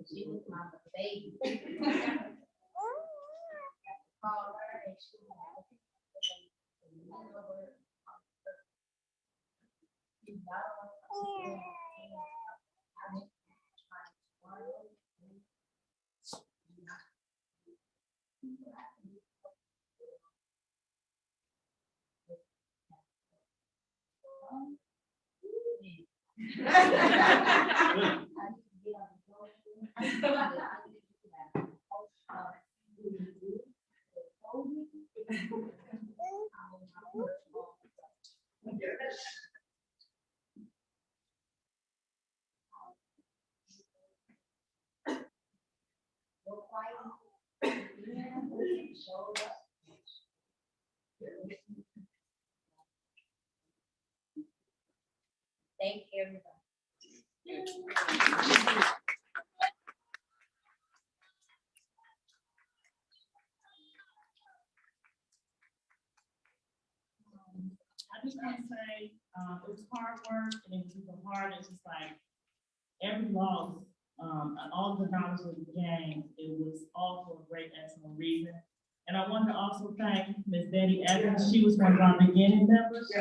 She was my baby. Call her and she Thank you, everybody. I just want to say, it was hard work and it was even hard. It's just like every loss, and all the dollars were gained, it was all for a great, excellent reason. And I want to also thank Ms. Betty Evans. She was one of our beginning members.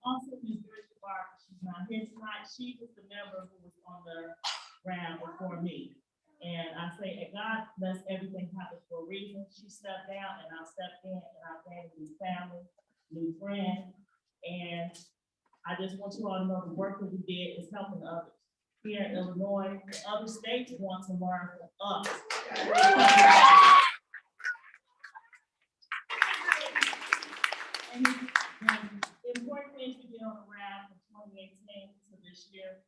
Also, Ms. Bridget Barber, she's not here tonight. She was the member who was on the ground before me. And I say, God bless everything happens for a reason. She stepped down and I stepped in and I gained a new family, new friend. And I just want you all to know the work that we did is helping others. Here in Illinois, the other states want to learn from us. And the important things we did on the round from 2018 to this year,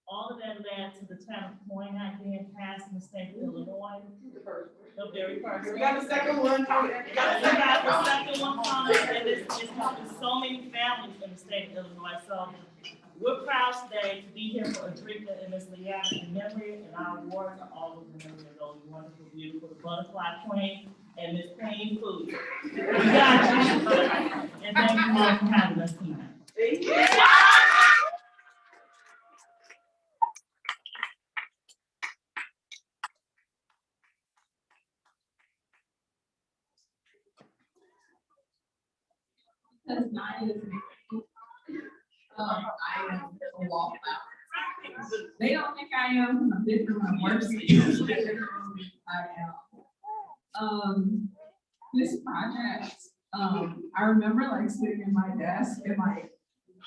all of that led to the town of Moynihan being passed in the state of Illinois. The very first. We got the second one coming. We got the second one coming, and it's helping so many families in the state of Illinois. So we're proud today to be here for Adrika and Miss Leanna in memory, and our awards are all in memory of those wonderful, beautiful, the Butterfly Queen and Miss Queen Food. We got you. And thank you all for having us tonight. Thank you. Because Naya is I am a wallflower. They don't think I am. I'm different. I'm worse. I am. This project, I remember like sitting in my desk and like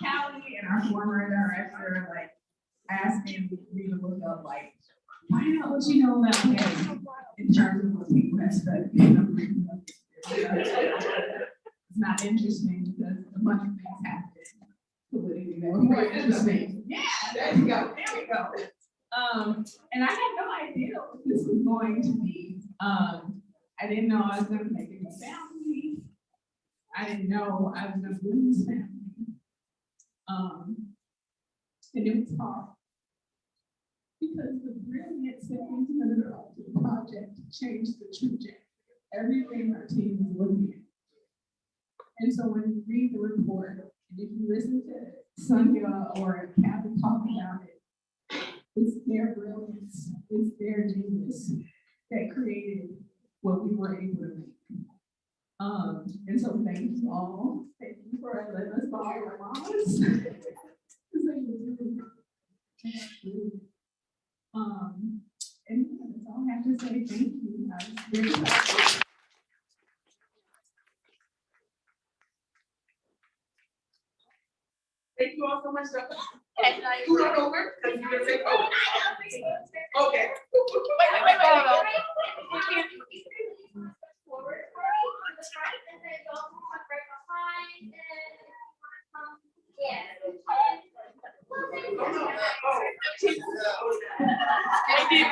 Callie and our former director like asking me to look up like, find out what you know about Patty in terms of what people have studied. It's not interesting because a bunch of things happen. Politically, that was more interesting. Yeah, there you go. There we go. And I had no idea what this was going to be. I didn't know I was going to make a new family. I didn't know I was going to lose family. And it was hard because the brilliance that we delivered of the project changed the trajectory of everything our team was looking at. And so when you read the report, and if you listen to Sonia or Kathy talk about it, it's their brilliance, it's their genius that created what we were able to make. And so thank you all. Thank you for letting us borrow your mamas. And that's all I have to say. Thank you. I was very happy. Thank you all so much. Who don't know her? Because you're gonna say, oh. Okay. Wait. Forward, on the front, and then go right behind, and yeah. Thank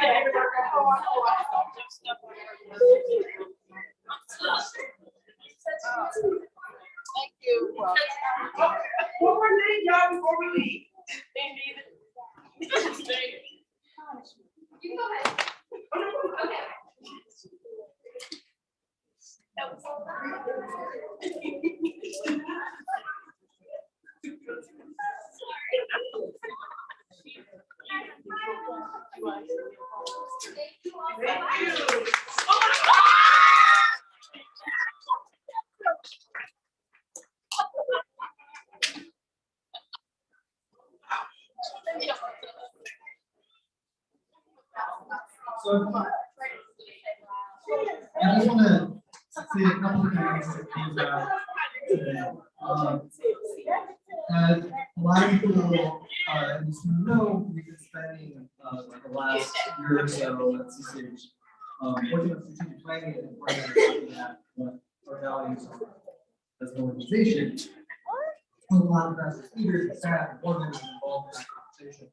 you. One more thing, y'all, before we leave. You can go ahead. Okay. So I just want to say a couple of things that came out today. As a lot of people in this room know, we've been spending the last year or so at CCH working on strategic planning and organizing that what our values are as an organization. With a lot of us leaders and staff and board members involved in that conversation.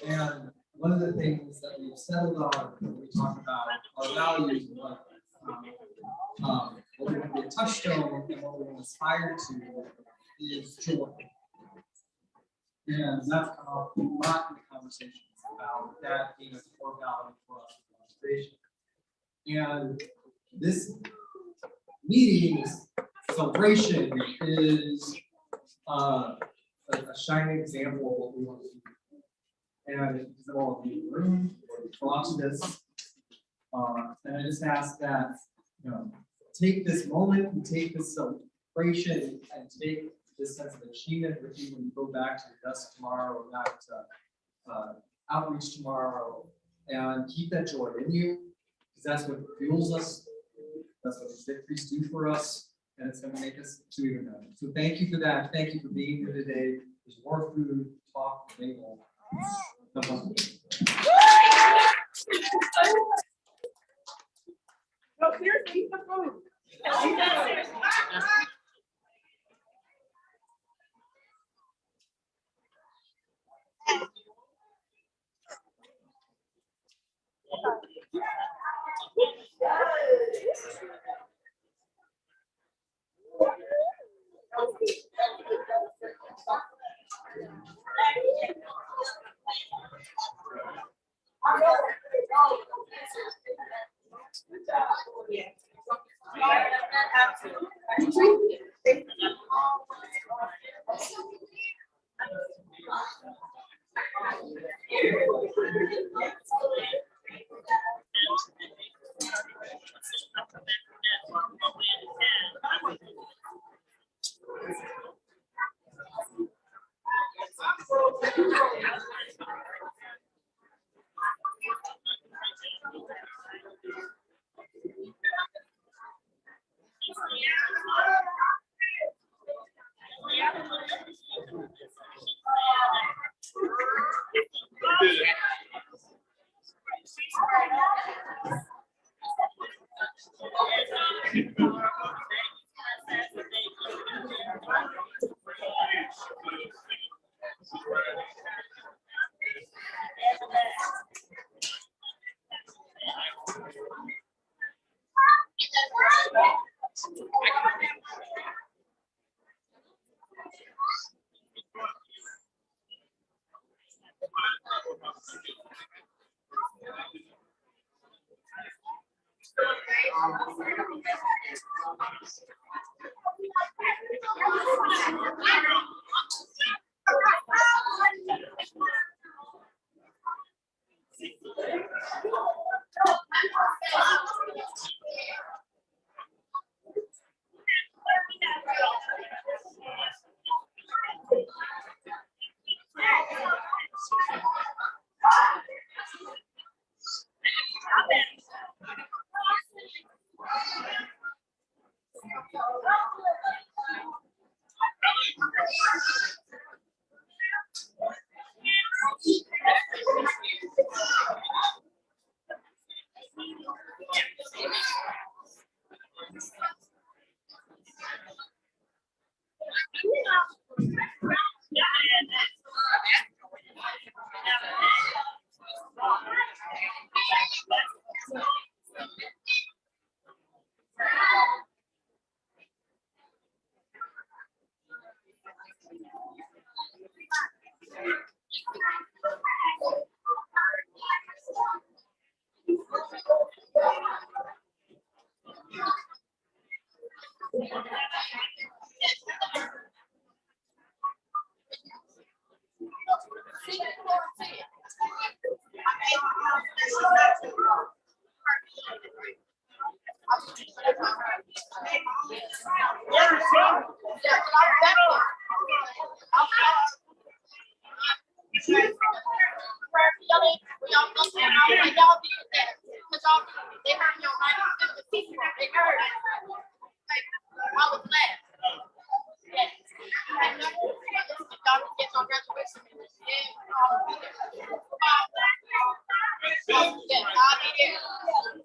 And one of the things that we've settled on when we talk about our values and what we want to be a touchstone and what we want to aspire to is joy. And that's come up a lot in the conversations about that being a core value for us as an organization. And this meeting's celebration is a shining example of what we want to do. And because of all of you in the room, watching this, and I just ask that, take this moment and take this celebration and take this sense of achievement with you when you go back to your desk tomorrow or back to outreach tomorrow, and keep that joy in you, because that's what fuels us. That's what these victories do for us, and it's going to make us to even better. So thank you for that. Thank you for being here today. There's more food, talk, label. No, seriously, eat the food. Eat the food.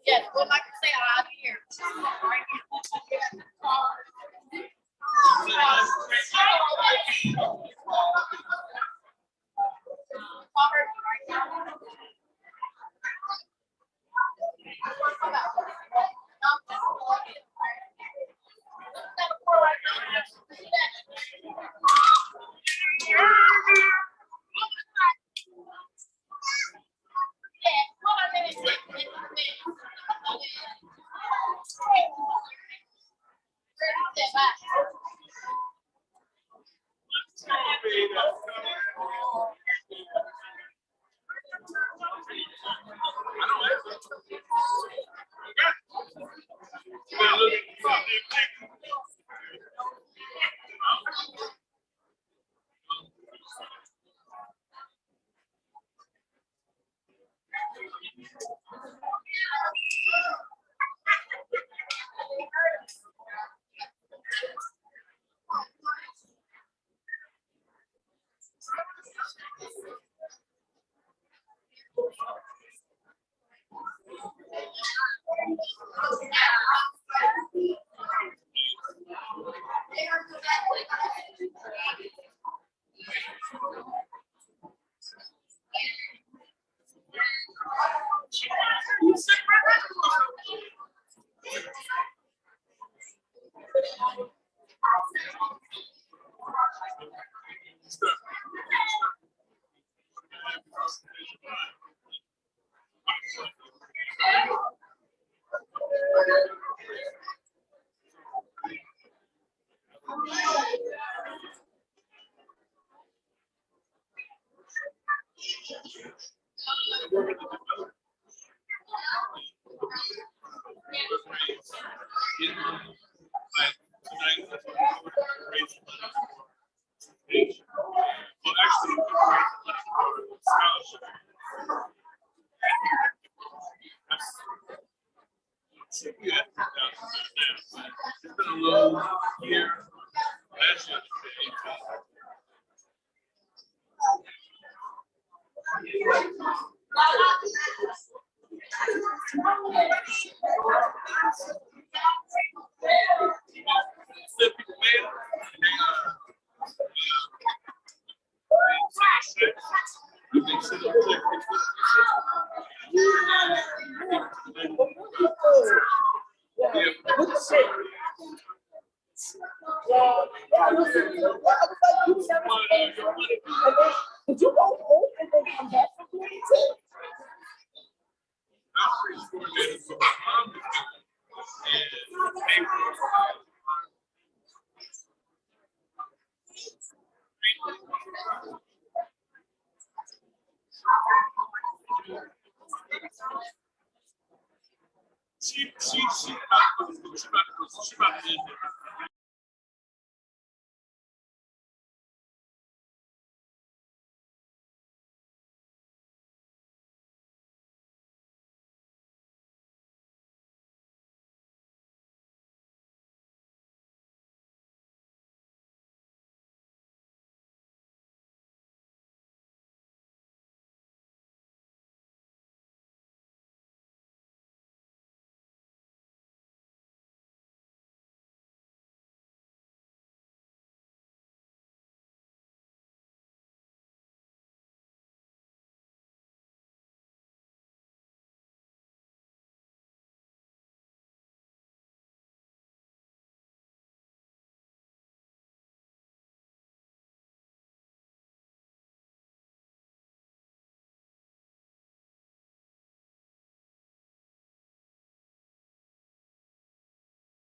Yes, well, like I say, I'll be here. Did you go home and then come back for community? She about to